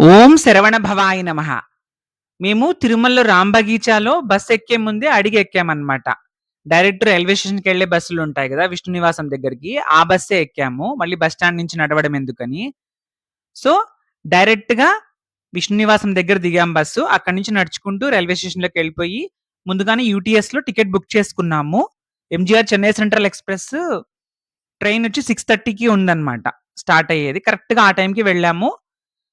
ఓం శరవణ భవాయ నమః. మేము తిరుమలలో రాంబగీచాలో బస్ ఎక్కే ముందే అడిగి ఎక్కామన్నమాట. డైరెక్ట్ రైల్వే స్టేషన్‌కెళ్ళే బస్సులుంటాయి గదా! విష్ణు నివాసం దగ్గరికి. ఆ బస్సే ఎక్కాము. మళ్ళీ బస్ స్టాండ్ నుంచి నడవడం ఎందుకని. సో, డైరెక్ట్‌గా విష్ణు నివాసం దగ్గర దిగాం బస్సు. అక్కడి నుంచి నడుచుకుంటూ రైల్వే స్టేషన్‌లోకెళ్ళిపోయి, ముందుగానే యూటీఎస్‌లో టికెట్ బుక్ చేసుకున్నాము. ఎంజీఆర్ చెన్నై సెంట్రల్ ఎక్స్‌ప్రెస్ ట్రైనొచ్చి 6:30కి ఉందన్నమాట. స్టార్ట్ అయ్యేది. కరెక్ట్‌గా ఆ టైంకి వెళ్ళాము.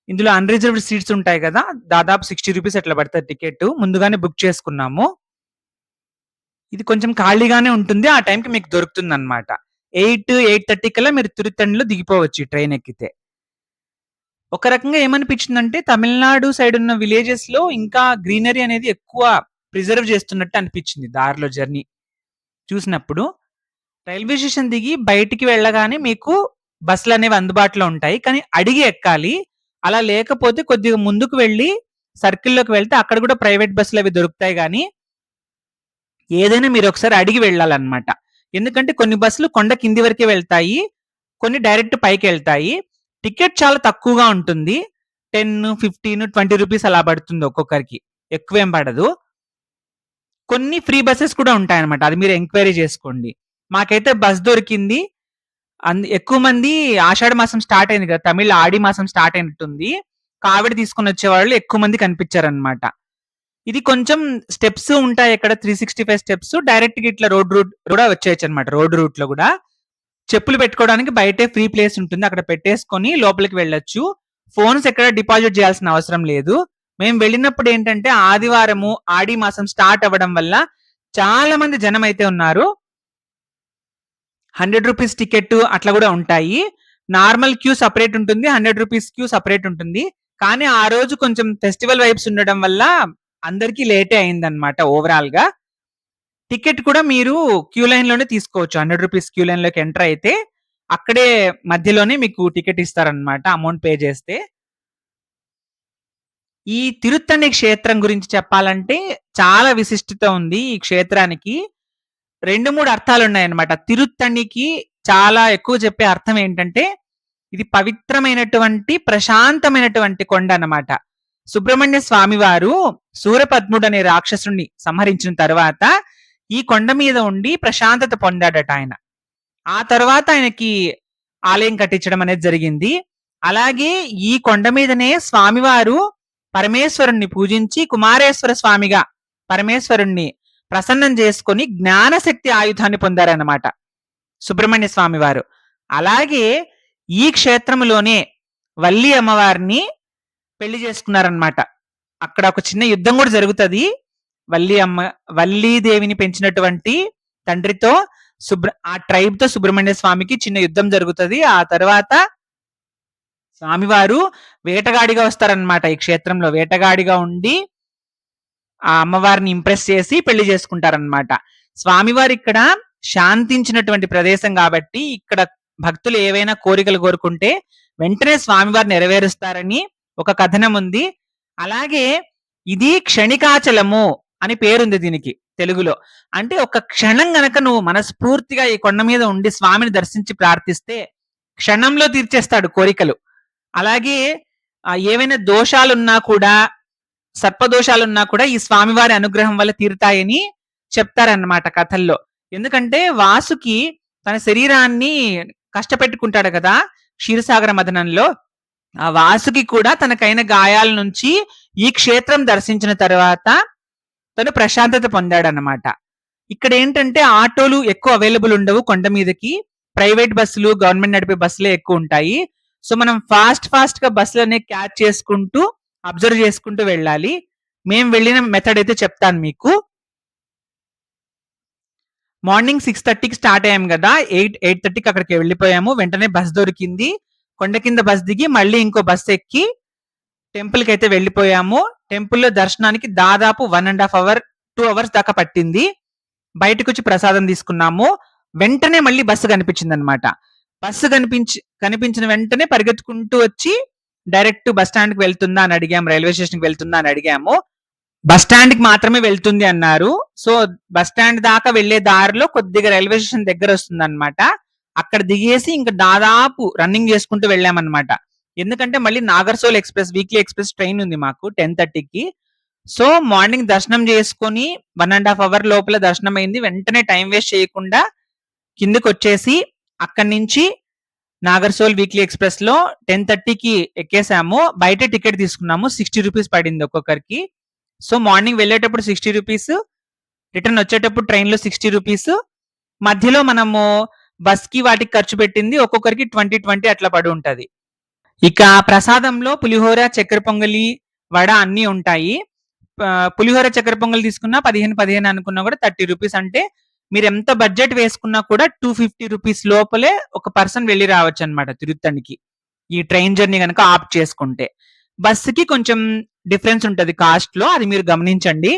ఇందులో అన్‌రిజర్వ్డ్ సీట్స్ ఉంటాయి గదా! దాదాపు రూ. 60 అట్లా పడతది టికెటు. ముందుగానే బుక్ చేసుకున్నాము. ఇది కొంచెం ఖాళీగానే ఉంటుంది. ఆ టైంకి మీకు దొరుకుతుందన్నమాట. 8:30 కల్లా మీరు తిరుత్తణిలో దిగిపోవచ్చు ఈ ట్రైన్ ఎక్కితే. ఒక రకంగా ఏమనిపించిందంటే తమిళనాడు సైడ్ ఉన్న విలేజెస్‌లో ఇంకా గ్రీనరీ అనేది ఎక్కువ ప్రిజర్వ్ చేస్తున్నట్టు అనిపించింది దారిలో జర్నీ చూసినప్పుడు. రైల్వే స్టేషన్ దిగి బయటికి వెళ్ళగానే మీకు బస్సులనేవి అందుబాటులో ఉంటాయి. కానీ అడిగి ఎక్కాలి. అలా లేకపోతే కొద్దిగా ముందుకు వెళ్లి సర్కిల్‌లోకి వెళ్తే అక్కడ కూడా ప్రైవేట్ బస్సులవి దొరుకుతాయి గానీ, ఏదైనా మీరొకసారి అడిగి వెళ్ళాలన్నమాట. ఎందుకంటే కొన్ని బస్సులు కొండ కింది వరకే వెళ్తాయి. కొన్ని డైరెక్ట్ పైకెళ్తాయి. టికెట్ చాలా తక్కువగా ఉంటుంది. 10, 15, రూ. 20 అలా పడుతుంది ఒక్కొక్కరికి. ఎక్కువేం పడదు. కొన్ని ఫ్రీ బసెస్ కూడా ఉంటాయన్నమాట. అది మీరు ఎంక్వైరీ చేసుకోండి. మాకైతే బస్ దొరికింది. ఎక్కువ మంది ఆషాఢ మాసం స్టార్ట్ అయింది కదా! తమిళ్ ఆడి మాసం స్టార్ట్ అయినట్టుంది. కావిడి తీసుకొనొచ్చేవాళ్ళు ఎక్కువ మంది కనిపించారన్నమాట. ఇది కొంచెం స్టెప్స్ ఉంటాయి అక్కడ 365 స్టెప్స్. డైరెక్ట్‌గా ఇట్లా రోడ్ రూట్ కూడా వచ్చేయొచ్చన్నమాట. రోడ్ రూట్‌లో గూడా. చెప్పులు పెట్టుకోవడానికి బయటే ఫ్రీ ప్లేస్ ఉంటుంది. అక్కడ పెట్టేసుకొని లోపలికి వెళ్ళొచ్చు. ఫోన్స్ ఎక్కడ డిపాజిట్ చేయాల్సిన అవసరం లేదు. మేము వెళ్ళినప్పుడు ఏంటంటే ఆదివారము, ఆడి మాసం స్టార్ట్ అవ్వడం వల్ల చాలా మంది జనమైతే ఉన్నారు. రూ. 100 టికెట్ అట్లా గూడా ఉంటాయి. నార్మల్ క్యూ సెపరేట్ ఉంటుంది. రూ. 100 క్యూ సెపరేట్ ఉంటుంది. కానీ ఆ రోజు కొంచెం ఫెస్టివల్ వైబ్స్ ఉండడం వల్ల అందరికీ లేటే అయిందన్నమాట ఓవరాల్‌గా. టికెట్ కూడా మీరు క్యూ లైన్‌లోనే తీసుకోవచ్చు. రూ. 100 క్యూ లైన్‌లోకి ఎంటర్ అయితే అక్కడే మధ్యలోనే మీకు టికెట్ ఇస్తారన్నమాట అమౌంట్ పే చేస్తే. ఈ తిరుత్తణి క్షేత్రం గురించి చెప్పాలంటే చాలా విశిష్టత ఉంది ఈ క్షేత్రానికి. 2, 3 అర్థాలున్నాయన్నమాట. తిరుత్తణికి చాలా ఎక్కువ చెప్పే అర్థం ఏంటంటే, ఇది పవిత్రమైనటువంటి, ప్రశాంతమైనటువంటి కొండ అన్నమాట. సుబ్రహ్మణ్య స్వామి వారు శూరపద్ముడనే రాక్షసుడిని సంహరించిన తర్వాత, ఈ కొండ మీద ఉండి ప్రశాంతత పొందాడట ఆయన. ఆ తర్వాత ఆయనకి ఆలయం కట్టించడం అనేది జరిగింది. అలాగే ఈ కొండ మీదనే స్వామివారు పరమేశ్వరుణ్ణి పూజించి కుమారేశ్వర స్వామిగా పరమేశ్వరుణ్ణి ప్రసన్నం చేసుకొని జ్ఞానశక్తి ఆయుధాన్ని పొందారన్నమాట సుబ్రహ్మణ్య స్వామి వారు. అలాగే ఈ క్షేత్రంలోనే వల్లి అమ్మవారిని పెళ్లి చేసుకున్నారన్నమాట. అక్కడ ఒక చిన్న యుద్ధం కూడా జరుగుతది. వల్లీదేవిని పెంచినటువంటి తండ్రితో ఆ ట్రైబ్‌తో సుబ్రహ్మణ్య స్వామికి చిన్న యుద్ధం జరుగుతది. ఆ తర్వాత స్వామివారు వేటగాడిగా వస్తారన్నమాట ఈ క్షేత్రంలో. వేటగాడిగా ఉండి ఆ అమ్మవారిని ఇంప్రెస్ చేసి పెళ్లి చేసుకుంటారన్నమాట. స్వామివారు ఇక్కడ శాంతించినటువంటి ప్రదేశం కాబట్టి ఇక్కడ భక్తులు ఏవైనా కోరికలు కోరుకుంటే వెంటనే స్వామివారు నెరవేరుస్తారని ఒక కథనం ఉంది. అలాగే ఇది క్షణికాచలము అని పేరుంది దీనికి తెలుగులో. అంటే ఒక క్షణం గనక నువ్వు మనస్ఫూర్తిగా ఈ కొండ మీద ఉండి స్వామిని దర్శించి ప్రార్థిస్తే క్షణంలో తీర్చేస్తాడు కోరికలు. అలాగే ఏవైనా దోషాలున్నా కూడా సర్పదోషాలున్నా కూడా ఈ స్వామివారి అనుగ్రహం వల్ల తీరుతాయని చెప్తారన్నమాట కథల్లో. ఎందుకంటే వాసుకి తన శరీరాన్ని కష్టపెట్టుకుంటాడు కదా క్షీరసాగర మథనంలో. ఆ వాసుకి కూడా తనకైన గాయాల నుంచి ఈ క్షేత్రం దర్శించిన తర్వాత తను ప్రశాంతత పొందాడన్నమాట. ఇక్కడ ఏంటంటే ఆటోలు ఎక్కువ అవైలబుల్ ఉండవు కొండ మీదకి. ప్రైవేట్ బస్సులు, గవర్నమెంట్ నడిపే బస్సులే ఎక్కువ ఉంటాయి. సో మనం ఫాస్ట్ గా బస్సులనే క్యాచ్ చేసుకుంటూ అబ్జర్వ్ చేసుకుంటూ వెళ్ళాలి. మేము వెళ్ళిన మెథడ్ అయితే చెప్తాను మీకు. మార్నింగ్ 6:30కి స్టార్ట్ అయ్యాం కదా! 8:30కి అక్కడికి వెళ్ళిపోయాము. వెంటనే బస్ దొరికింది. కొండ కింద బస్ దిగి మళ్ళీ ఇంకో బస్ ఎక్కి టెంపుల్‌కి అయితే వెళ్ళిపోయాము. టెంపుల్‌లో దర్శనానికి దాదాపు 1 ½ అవర్, 2 అవర్స్ దాకా పట్టింది. బయటకొచ్చి ప్రసాదం తీసుకున్నాము. వెంటనే మళ్ళీ బస్సు కనిపించిందన్నమాట. బస్సు కనిపించిన వెంటనే పరిగెత్తుకుంటూ వచ్చి డైరెక్ట్ బస్ స్టాండ్‌కి వెళ్తుందా అని అడిగాము. రైల్వే స్టేషన్‌కి వెళ్తుందా అని అడిగాము. బస్ స్టాండ్‌కి మాత్రమే వెళ్తుంది అన్నారు. సో బస్ స్టాండ్ దాకా వెళ్ళే దారిలో కొద్దిగా రైల్వే స్టేషన్ దగ్గర వస్తుందన్నమాట. అక్కడ దిగేసి ఇంకా దాదాపు రన్నింగ్ చేసుకుంటూ వెళ్ళామన్నమాట. ఎందుకంటే మళ్ళీ Nagarsol express, weekly express train ఉంది మాకు 10:30కి. సో, మార్నింగ్ దర్శనం చేసుకొని 1 ½ అవర్ లోపల దర్శనం అయింది. వెంటనే టైమ్ వేస్ట్ చేయకుండా కిందకొచ్చేసి అక్కడి నుంచి నాగర్సోల్ వీక్లీ ఎక్స్‌ప్రెస్‌లో 10:30కి ఎక్కేసాము. బయట టికెట్ తీసుకున్నాము. ₹60 పడింది ఒక్కొక్కరికి. సో, మార్నింగ్ వెళ్ళేటప్పుడు ₹60, రిటర్న్ వచ్చేటప్పుడు ట్రైన్‌లో ₹60. మధ్యలో మనము బస్‌కి వాటికి ఖర్చు పెట్టింది ఒక్కొక్కరికి 20, 20 అట్లా పడి ఉంటది. ఇక ప్రసాదంలో పులిహోర, చక్కెర పొంగలి, వడ అన్నీ ఉంటాయి. పులిహోర, చక్కెర పొంగల్ తీసుకున్నా 15, 15 అనుకున్నా కూడా ₹30 అంటే మీరెంత బడ్జెట్ వేసుకున్నా కూడా ₹250 లోపలే ఒక పర్సన్ వెళ్లి రావచ్చనమాట తిరుత్తణికి. ఈ ట్రైన్ జర్నీ గనక ఆప్ట్ చేసుకుంటే. బస్సుకి కొంచెం డిఫరెన్స్ ఉంటది కాస్ట్‌లో, అది మీరు గమనించండి.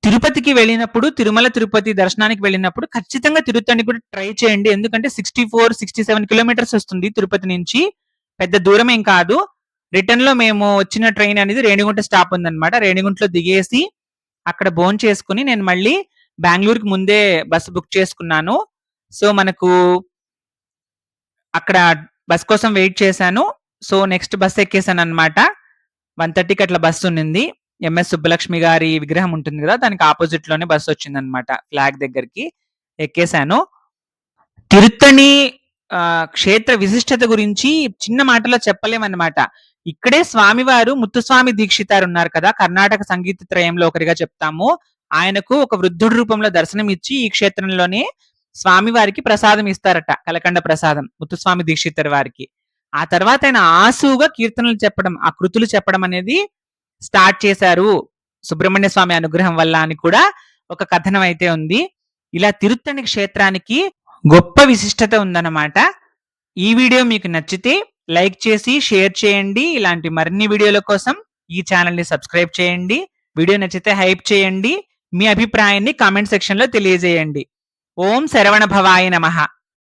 తిరుపతికి వెళ్ళినప్పుడు, తిరుమల తిరుపతి దర్శనానికి వెళ్ళినప్పుడు ఖచ్చితంగా తిరుత్తణి కూడా ట్రై చేయండి. ఎందుకంటే 64, 67 కిలోమీటర్స్ వస్తుంది తిరుపతి నుంచి. పెద్ద దూరం ఏం కాదు. రిటర్న్‌లో మేము వచ్చిన ట్రైన్ అనేది రేణిగుంట స్టాప్ ఉందన్నమాట. రేణిగుంటలో దిగేసి అక్కడ భోంచేసుకొని నేను మళ్ళీ బెంగుళూరుకి ముందే బస్ బుక్ చేసుకున్నాను. సో, మనకు అక్కడ బస్ కోసం వెయిట్ చేశాను. సో, నెక్స్ట్ బస్ ఎక్కేసానన్నమాట. 1:30కి అట్లా బస్ ఉన్నింది. ఎంఎస్ సుబ్బలక్ష్మి గారి విగ్రహం ఉంటుంది కదా! దానికి అపోజిట్ లోనే బస్ వచ్చిందన్నమాట. ఫ్లాగ్ దగ్గరికి ఎక్కేసాను. తిరుత్తణి క్షేత్ర విశిష్టత గురించి చిన్న మాటలో చెప్పలేమన్నమాట. ఇక్కడే స్వామివారు ముత్తుస్వామి దీక్షితారు ఉన్నారు కదా! కర్ణాటక సంగీత త్రయంలో ఒకరిగా చెప్తాము. ఆయనకు ఒక వృద్ధుడి రూపంలో దర్శనం ఇచ్చి ఈ క్షేత్రంలోనే స్వామివారికి ప్రసాదం ఇస్తారట. కలకండ ప్రసాదం ముత్తుస్వామి దీక్షితర్ వారికి. ఆ తర్వాత ఆయన ఆసువుగా కీర్తనలు చెప్పడం, ఆ కృతులు చెప్పడం అనేది స్టార్ట్ చేశారు. సుబ్రహ్మణ్య స్వామి అనుగ్రహం వల్ల అని కూడా ఒక కథనం అయితే ఉంది. ఇలా తిరుత్తణి క్షేత్రానికి గొప్ప విశిష్టత ఉందన్నమాట. ఈ వీడియో మీకు నచ్చితే లైక్ చేసి షేర్ చేయండి. ఇలాంటి మరిన్ని వీడియోల కోసం ఈ ఛానల్ ని సబ్స్క్రైబ్ చేయండి. వీడియో నచ్చితే హైప్ చేయండి. మీ అభిప్రాయాన్ని కామెంట్ సెక్షన్ లో తెలియజేయండి. ఓం శరవణ భవాయ నమః.